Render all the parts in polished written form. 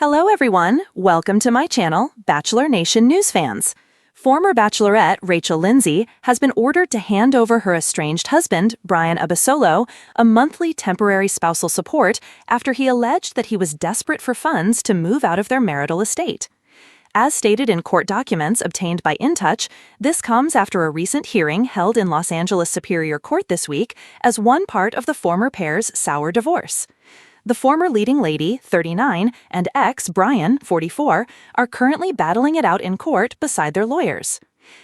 Hello everyone, welcome to my channel, Bachelor Nation News fans. Former Bachelorette Rachel Lindsay has been ordered to hand over her estranged husband, Brian Abasolo, a monthly temporary spousal support after he alleged that he was desperate for funds to move out of their marital estate. As stated in court documents obtained by InTouch, this comes after a recent hearing held in Los Angeles Superior Court this week as one part of the former pair's sour divorce. The former leading lady, 39, and ex, Brian, 44, are currently battling it out in court beside their lawyers.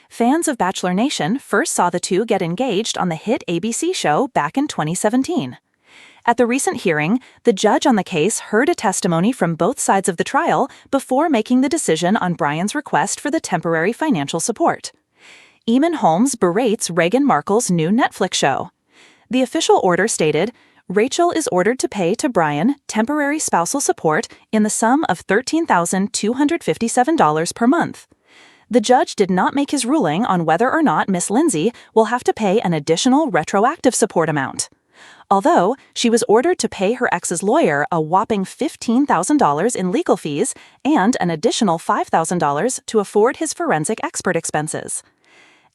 Fans of Bachelor Nation first saw the two get engaged on the hit ABC show back in 2017. At the recent hearing, the judge on the case heard a testimony from both sides of the trial before making the decision on Brian's request for the temporary financial support. Eamon Holmes berates Meghan Markle's new Netflix show. The official order stated, Rachel is ordered to pay to Brian temporary spousal support in the sum of $13,257 per month. The judge did not make his ruling on whether or not Miss Lindsay will have to pay an additional retroactive support amount. Although she was ordered to pay her ex's lawyer a whopping $15,000 in legal fees and an additional $5,000 to afford his forensic expert expenses.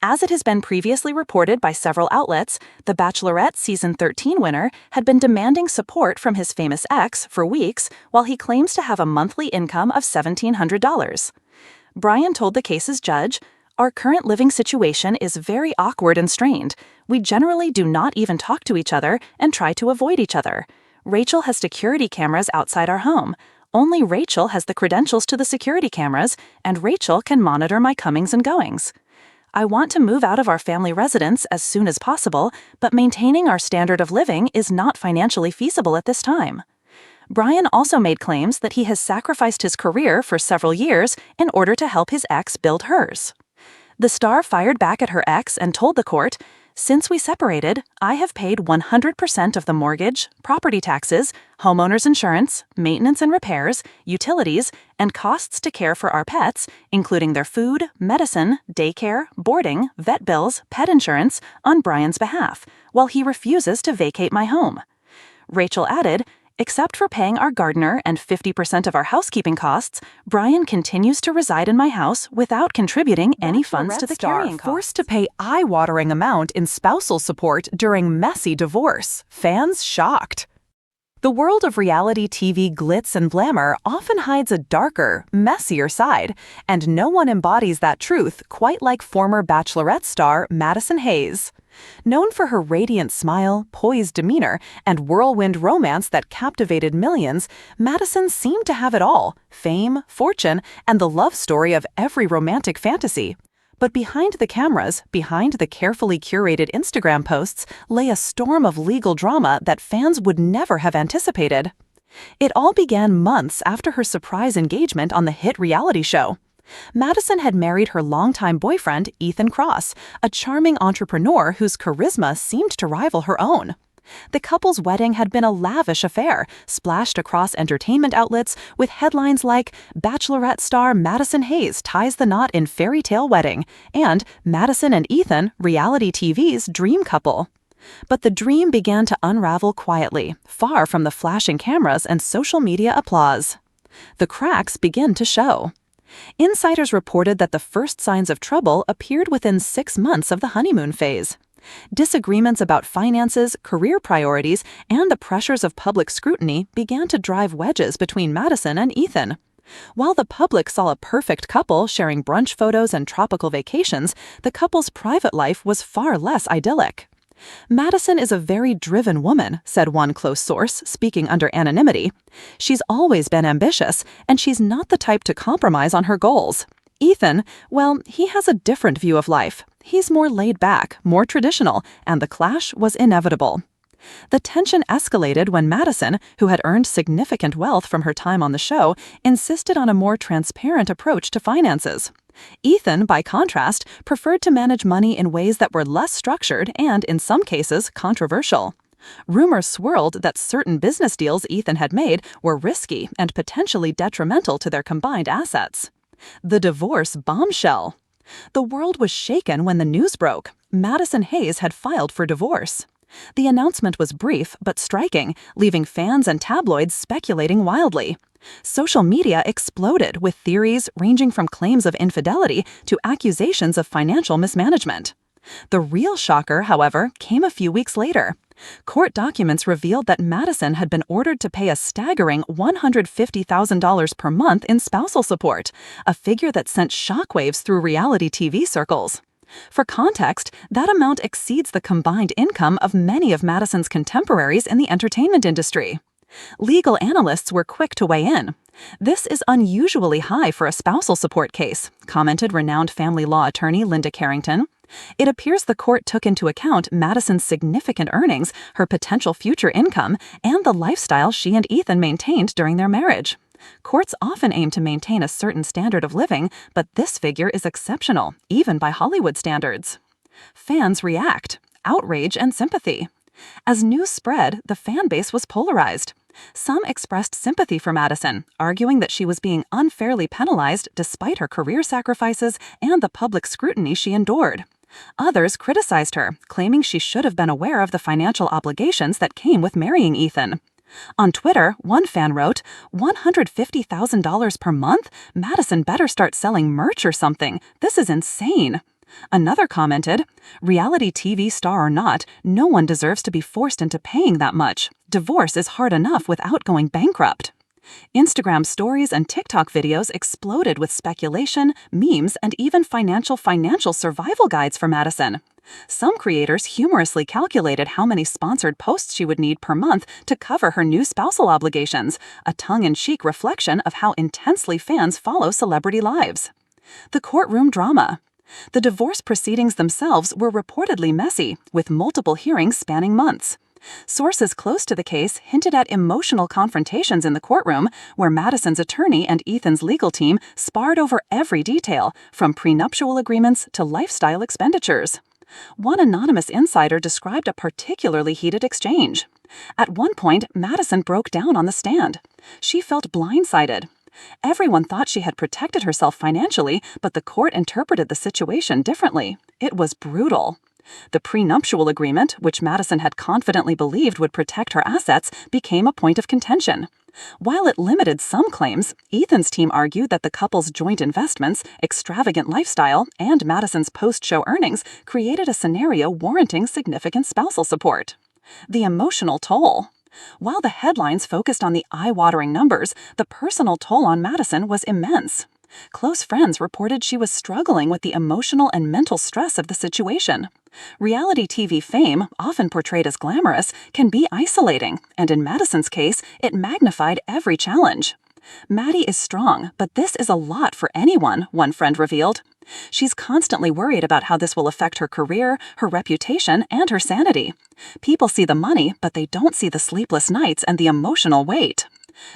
As it has been previously reported by several outlets, the Bachelorette Season 13 winner had been demanding support from his famous ex for weeks while he claims to have a monthly income of $1,700. Brian told the case's judge, "Our current living situation is very awkward and strained. We generally do not even talk to each other and try to avoid each other. Rachel has security cameras outside our home. Only Rachel has the credentials to the security cameras, and Rachel can monitor my comings and goings. I want to move out of our family residence as soon as possible, but maintaining our standard of living is not financially feasible at this time." Brian also made claims that he has sacrificed his career for several years in order to help his ex build hers. The star fired back at her ex and told the court, "Since we separated, I have paid 100% of the mortgage, property taxes, homeowners insurance, maintenance and repairs, utilities, and costs to care for our pets, including their food, medicine, daycare, boarding, vet bills, pet insurance, on Brian's behalf, while he refuses to vacate my home." Rachel added, "Except for paying our gardener and 50% of our housekeeping costs, Brian continues to reside in my house without contributing any funds to the carrying costs." Forced to pay eye-watering amount in spousal support during messy divorce. Fans shocked. The world of reality TV glitz and glamour often hides a darker, messier side, and no one embodies that truth quite like former Bachelorette star Madison Hayes. Known for her radiant smile, poised demeanor, and whirlwind romance that captivated millions, Madison seemed to have it all: fame, fortune, and the love story of every romantic fantasy. But behind the cameras, behind the carefully curated Instagram posts, lay a storm of legal drama that fans would never have anticipated. It all began months after her surprise engagement on the hit reality show. Madison had married her longtime boyfriend, Ethan Cross, a charming entrepreneur whose charisma seemed to rival her own. The couple's wedding had been a lavish affair, splashed across entertainment outlets with headlines like "Bachelorette star Madison Hayes ties the knot in fairy tale wedding" and "Madison and Ethan, reality TV's dream couple." But the dream began to unravel quietly, far from the flashing cameras and social media applause. The cracks began to show. Insiders reported that the first signs of trouble appeared within 6 months of the honeymoon phase. Disagreements about finances, career priorities, and the pressures of public scrutiny began to drive wedges between Madison and Ethan. While the public saw a perfect couple sharing brunch photos and tropical vacations, the couple's private life was far less idyllic. "Madison is a very driven woman," said one close source, speaking under anonymity. "She's always been ambitious, and she's not the type to compromise on her goals. Ethan, well, he has a different view of life. He's more laid back, more traditional, and the clash was inevitable." The tension escalated when Madison, who had earned significant wealth from her time on the show, insisted on a more transparent approach to finances. Ethan, by contrast, preferred to manage money in ways that were less structured and, in some cases, controversial. Rumors swirled that certain business deals Ethan had made were risky and potentially detrimental to their combined assets. The divorce bombshell. The world was shaken when the news broke. Madison Hayes had filed for divorce. The announcement was brief but striking, leaving fans and tabloids speculating wildly. Social media exploded with theories ranging from claims of infidelity to accusations of financial mismanagement. The real shocker, however, came a few weeks later. Court documents revealed that Madison had been ordered to pay a staggering $150,000 per month in spousal support, a figure that sent shockwaves through reality TV circles. For context, that amount exceeds the combined income of many of Madison's contemporaries in the entertainment industry. Legal analysts were quick to weigh in. "This is unusually high for a spousal support case," commented renowned family law attorney Linda Carrington. "It appears the court took into account Madison's significant earnings, her potential future income, and the lifestyle she and Ethan maintained during their marriage. Courts often aim to maintain a certain standard of living, but this figure is exceptional, even by Hollywood standards." Fans react: outrage and sympathy. As news spread, the fan base was polarized. Some expressed sympathy for Madison, arguing that she was being unfairly penalized despite her career sacrifices and the public scrutiny she endured. Others criticized her, claiming she should have been aware of the financial obligations that came with marrying Ethan. On Twitter, one fan wrote, $150,000 per month? Madison better start selling merch or something. This is insane. Another commented, "Reality TV star or not, no one deserves to be forced into paying that much. Divorce is hard enough without going bankrupt." Instagram stories and TikTok videos exploded with speculation, memes, and even financial survival guides for Madison. Some creators humorously calculated how many sponsored posts she would need per month to cover her new spousal obligations, a tongue-in-cheek reflection of how intensely fans follow celebrity lives. The courtroom drama. The divorce proceedings themselves were reportedly messy, with multiple hearings spanning months. Sources close to the case hinted at emotional confrontations in the courtroom, where Madison's attorney and Ethan's legal team sparred over every detail, from prenuptial agreements to lifestyle expenditures. One anonymous insider described a particularly heated exchange. At one point, Madison broke down on the stand. She felt blindsided. Everyone thought she had protected herself financially, but the court interpreted the situation differently. It was brutal. The prenuptial agreement, which Madison had confidently believed would protect her assets, became a point of contention. While it limited some claims, Ethan's team argued that the couple's joint investments, extravagant lifestyle, and Madison's post-show earnings created a scenario warranting significant spousal support. The emotional toll. While the headlines focused on the eye-watering numbers, the personal toll on Madison was immense. Close friends reported she was struggling with the emotional and mental stress of the situation. Reality TV fame, often portrayed as glamorous, can be isolating, and in Madison's case, it magnified every challenge. "Maddie is strong, but this is a lot for anyone," one friend revealed. "She's constantly worried about how this will affect her career, her reputation, and her sanity. People see the money, but they don't see the sleepless nights and the emotional weight."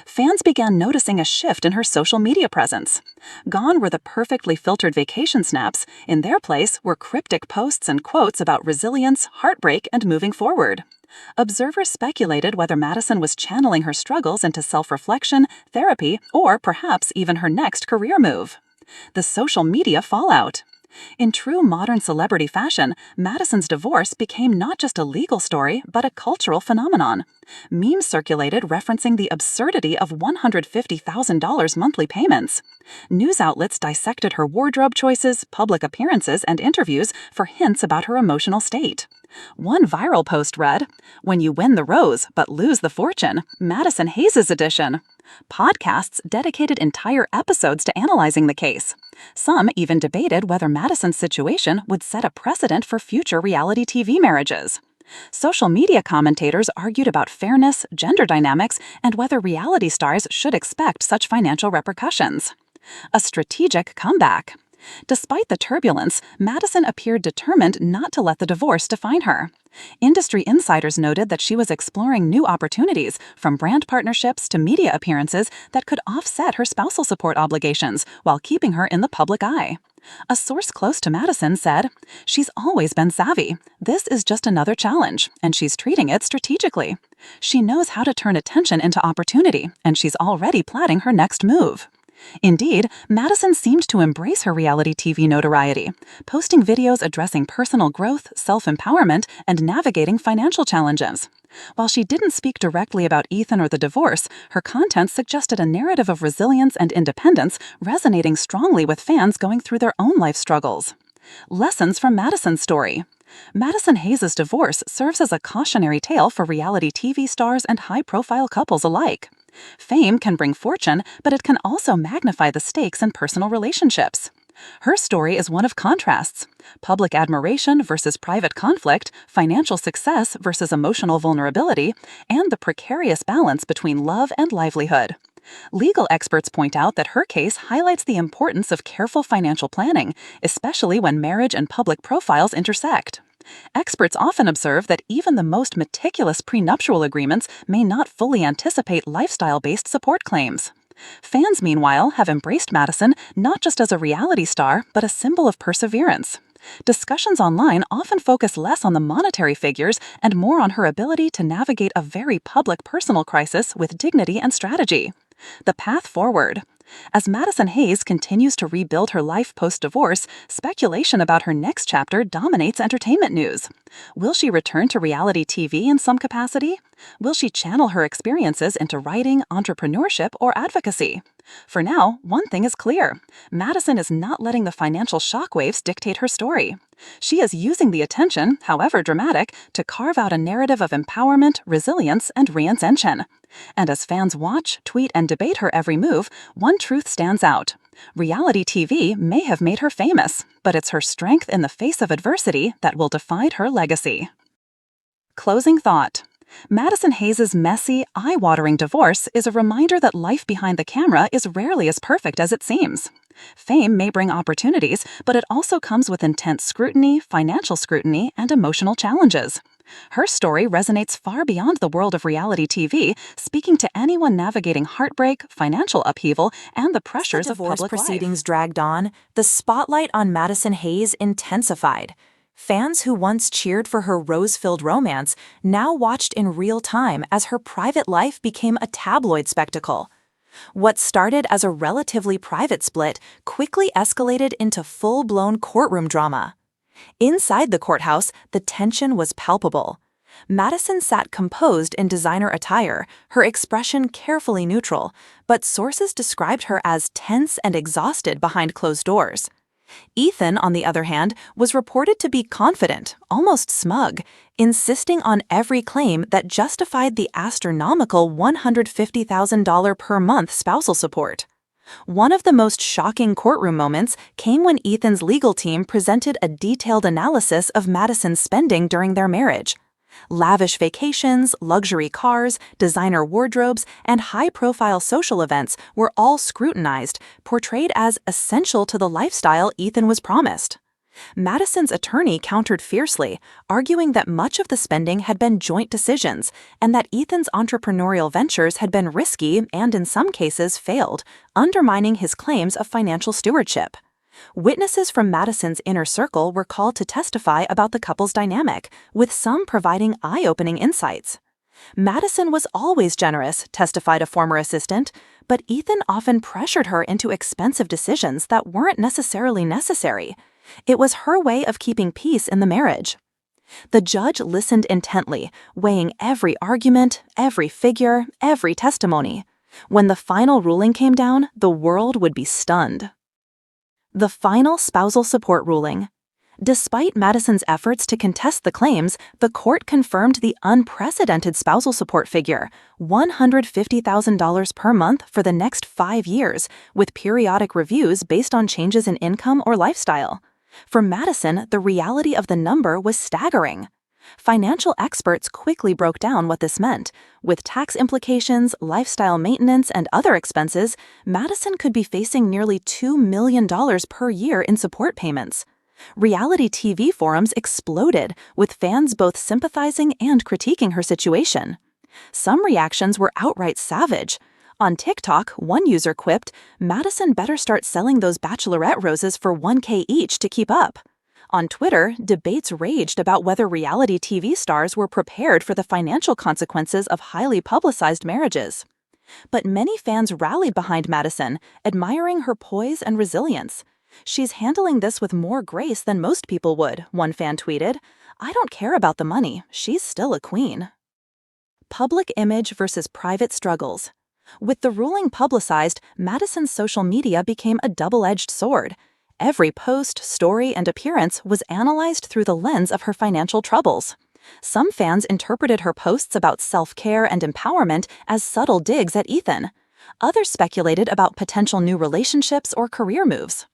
Fans began noticing a shift in her social media presence. Gone were the perfectly filtered vacation snaps. In their place were cryptic posts and quotes about resilience, heartbreak, and moving forward. Observers speculated whether Madison was channeling her struggles into self-reflection, therapy, or perhaps even her next career move. The social media fallout. In true modern celebrity fashion, Madison's divorce became not just a legal story, but a cultural phenomenon. Memes circulated referencing the absurdity of $150,000 monthly payments. News outlets dissected her wardrobe choices, public appearances, and interviews for hints about her emotional state. One viral post read, "When you win the rose but lose the fortune, Madison Hayes' edition." Podcasts dedicated entire episodes to analyzing the case. Some even debated whether Madison's situation would set a precedent for future reality TV marriages. Social media commentators argued about fairness, gender dynamics, and whether reality stars should expect such financial repercussions. A strategic comeback. Despite the turbulence, Madison appeared determined not to let the divorce define her. Industry insiders noted that she was exploring new opportunities, from brand partnerships to media appearances, that could offset her spousal support obligations while keeping her in the public eye. A source close to Madison said, "She's always been savvy. This is just another challenge, and she's treating it strategically. She knows how to turn attention into opportunity, and she's already plotting her next move." Indeed, Madison seemed to embrace her reality TV notoriety, posting videos addressing personal growth, self-empowerment, and navigating financial challenges. While she didn't speak directly about Ethan or the divorce, her content suggested a narrative of resilience and independence, resonating strongly with fans going through their own life struggles. Lessons from Madison's story. Madison Hayes' divorce serves as a cautionary tale for reality TV stars and high-profile couples alike. Fame can bring fortune, but it can also magnify the stakes in personal relationships. Her story is one of contrasts: public admiration versus private conflict, financial success versus emotional vulnerability, and the precarious balance between love and livelihood. Legal experts point out that her case highlights the importance of careful financial planning, especially when marriage and public profiles intersect. Experts often observe that even the most meticulous prenuptial agreements may not fully anticipate lifestyle-based support claims. Fans, meanwhile, have embraced Madison not just as a reality star, but a symbol of perseverance. Discussions online often focus less on the monetary figures and more on her ability to navigate a very public personal crisis with dignity and strategy. The path forward. As Madison Hayes continues to rebuild her life post-divorce, speculation about her next chapter dominates entertainment news. Will she return to reality TV in some capacity? Will she channel her experiences into writing, entrepreneurship, or advocacy? For now, one thing is clear: Madison is not letting the financial shockwaves dictate her story. She is using the attention, however dramatic, to carve out a narrative of empowerment, resilience, and reinvention. And as fans watch, tweet, and debate her every move, one truth stands out. Reality TV may have made her famous, but it's her strength in the face of adversity that will define her legacy. Closing thought. Madison Hayes' messy, eye-watering divorce is a reminder that life behind the camera is rarely as perfect as it seems. Fame may bring opportunities, but it also comes with intense scrutiny, financial scrutiny, and emotional challenges. Her story resonates far beyond the world of reality TV, speaking to anyone navigating heartbreak, financial upheaval, and the pressures of public life. Proceedings dragged on, the spotlight on Madison Hayes intensified. Fans who once cheered for her rose-filled romance now watched in real time as her private life became a tabloid spectacle. What started as a relatively private split quickly escalated into full-blown courtroom drama. Inside the courthouse, the tension was palpable. Madison sat composed in designer attire, her expression carefully neutral, but sources described her as tense and exhausted behind closed doors. Ethan, on the other hand, was reported to be confident, almost smug, insisting on every claim that justified the astronomical $150,000 per month spousal support. One of the most shocking courtroom moments came when Ethan's legal team presented a detailed analysis of Madison's spending during their marriage. Lavish vacations, luxury cars, designer wardrobes, and high-profile social events were all scrutinized, portrayed as essential to the lifestyle Ethan was promised. Madison's attorney countered fiercely, arguing that much of the spending had been joint decisions and that Ethan's entrepreneurial ventures had been risky and in some cases failed, undermining his claims of financial stewardship. Witnesses from Madison's inner circle were called to testify about the couple's dynamic, with some providing eye-opening insights. Madison was always generous, testified a former assistant, but Ethan often pressured her into expensive decisions that weren't necessarily necessary. It was her way of keeping peace in the marriage. The judge listened intently, weighing every argument, every figure, every testimony. When the final ruling came down, the world would be stunned. The final spousal support ruling. Despite Madison's efforts to contest the claims, the court confirmed the unprecedented spousal support figure, $150,000 per month for the next 5 years, with periodic reviews based on changes in income or lifestyle. For Madison, the reality of the number was staggering. Financial experts quickly broke down what this meant. With tax implications, lifestyle maintenance, and other expenses, Madison could be facing nearly $2 million per year in support payments. Reality TV forums exploded, with fans both sympathizing and critiquing her situation. Some reactions were outright savage. On TikTok, one user quipped, "Madison better start selling those Bachelorette roses for $1K each to keep up." On Twitter, debates raged about whether reality TV stars were prepared for the financial consequences of highly publicized marriages. But many fans rallied behind Madison, admiring her poise and resilience. "She's handling this with more grace than most people would," one fan tweeted. "I don't care about the money. She's still a queen." Public image versus private struggles. With the ruling publicized, Madison's social media became a double-edged sword. Every post, story, and appearance was analyzed through the lens of her financial troubles. Some fans interpreted her posts about self-care and empowerment as subtle digs at Ethan. Others speculated about potential new relationships or career moves.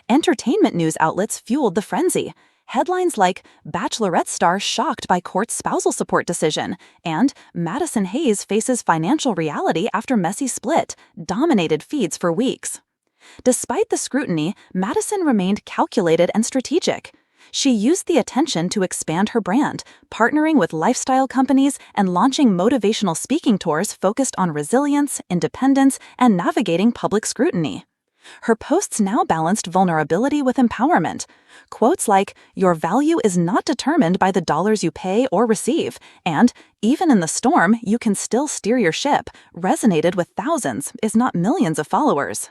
Entertainment news outlets fueled the frenzy. Headlines like "Bachelorette star shocked by court's spousal support decision" and "Madison Hayes faces financial reality after messy split" dominated feeds for weeks. Despite the scrutiny, Madison remained calculated and strategic. She used the attention to expand her brand, partnering with lifestyle companies and launching motivational speaking tours focused on resilience, independence, and navigating public scrutiny. Her posts now balanced vulnerability with empowerment. Quotes like, "Your value is not determined by the dollars you pay or receive," and "Even in the storm, you can still steer your ship," resonated with thousands, if not millions of followers.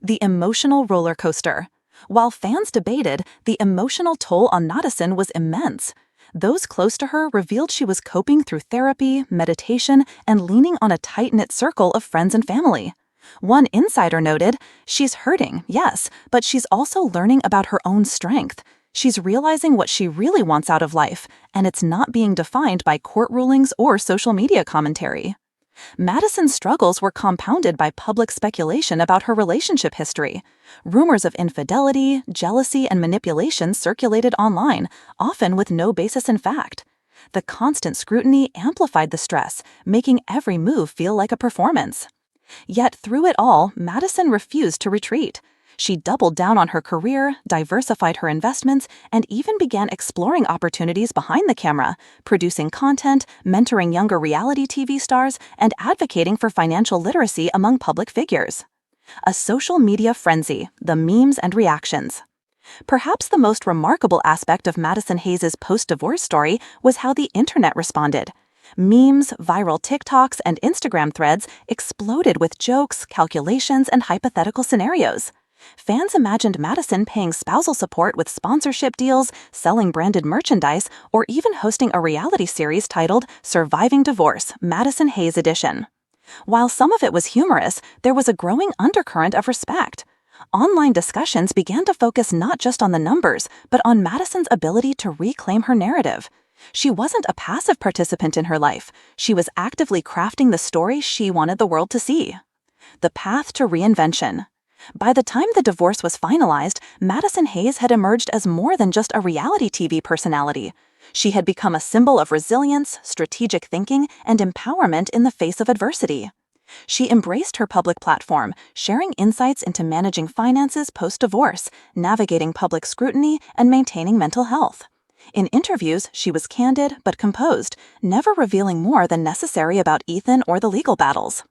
The emotional roller coaster. While fans debated, the emotional toll on Madison was immense. Those close to her revealed she was coping through therapy, meditation, and leaning on a tight-knit circle of friends and family. One insider noted, "She's hurting, yes, but she's also learning about her own strength. She's realizing what she really wants out of life, and it's not being defined by court rulings or social media commentary." Madison's struggles were compounded by public speculation about her relationship history. Rumors of infidelity, jealousy, and manipulation circulated online, often with no basis in fact. The constant scrutiny amplified the stress, making every move feel like a performance. Yet through it all, Madison refused to retreat. She doubled down on her career, diversified her investments, and even began exploring opportunities behind the camera, producing content, mentoring younger reality TV stars, and advocating for financial literacy among public figures. A social media frenzy, the memes and reactions. Perhaps the most remarkable aspect of Madison Hayes' post-divorce story was how the internet responded. Memes, viral TikToks, and Instagram threads exploded with jokes, calculations, and hypothetical scenarios. Fans imagined Madison paying spousal support with sponsorship deals, selling branded merchandise, or even hosting a reality series titled "Surviving Divorce, Madison Hayes Edition." While some of it was humorous, there was a growing undercurrent of respect. Online discussions began to focus not just on the numbers, but on Madison's ability to reclaim her narrative. She wasn't a passive participant in her life. She was actively crafting the story she wanted the world to see. The path to reinvention. By the time the divorce was finalized, Madison Hayes had emerged as more than just a reality TV personality. She had become a symbol of resilience, strategic thinking, and empowerment in the face of adversity. She embraced her public platform, sharing insights into managing finances post-divorce, navigating public scrutiny, and maintaining mental health. In interviews, she was candid but composed, never revealing more than necessary about Ethan or the legal battles.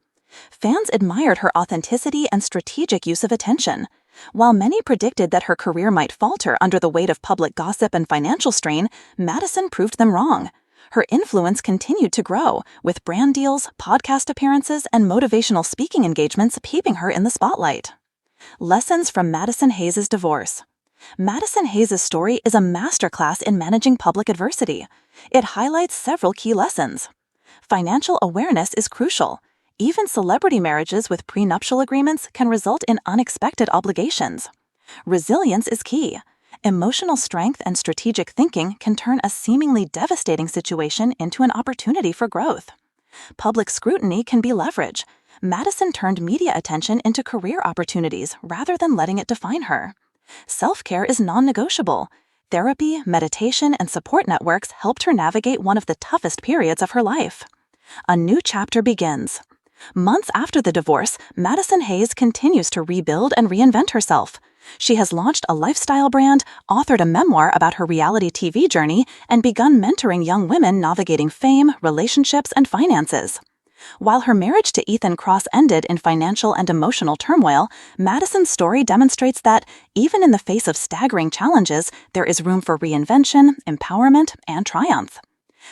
Fans admired her authenticity and strategic use of attention. While many predicted that her career might falter under the weight of public gossip and financial strain, Madison proved them wrong. Her influence continued to grow, with brand deals, podcast appearances, and motivational speaking engagements keeping her in the spotlight. Lessons from Madison Hayes' divorce. Madison Hayes' story is a masterclass in managing public adversity. It highlights several key lessons. Financial awareness is crucial. Even celebrity marriages with prenuptial agreements can result in unexpected obligations. Resilience is key. Emotional strength and strategic thinking can turn a seemingly devastating situation into an opportunity for growth. Public scrutiny can be leverage. Madison turned media attention into career opportunities rather than letting it define her. Self-care is non-negotiable. Therapy, meditation, and support networks helped her navigate one of the toughest periods of her life. A new chapter begins. Months after the divorce, Madison Hayes continues to rebuild and reinvent herself. She has launched a lifestyle brand, authored a memoir about her reality TV journey, and begun mentoring young women navigating fame, relationships, and finances. While her marriage to Ethan Cross ended in financial and emotional turmoil, Madison's story demonstrates that, even in the face of staggering challenges, there is room for reinvention, empowerment, and triumph.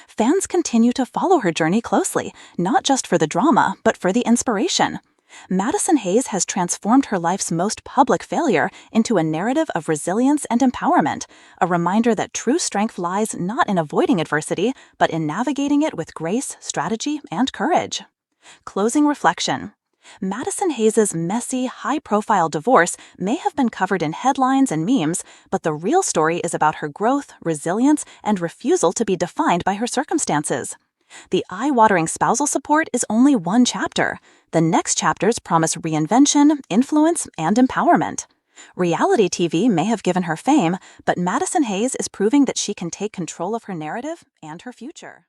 Fans continue to follow her journey closely, not just for the drama, but for the inspiration. Madison Hayes has transformed her life's most public failure into a narrative of resilience and empowerment, a reminder that true strength lies not in avoiding adversity, but in navigating it with grace, strategy, and courage. Closing reflection. Madison Hayes' messy, high-profile divorce may have been covered in headlines and memes, but the real story is about her growth, resilience, and refusal to be defined by her circumstances. The eye-watering spousal support is only one chapter. The next chapters promise reinvention, influence, and empowerment. Reality TV may have given her fame, but Madison Hayes is proving that she can take control of her narrative and her future.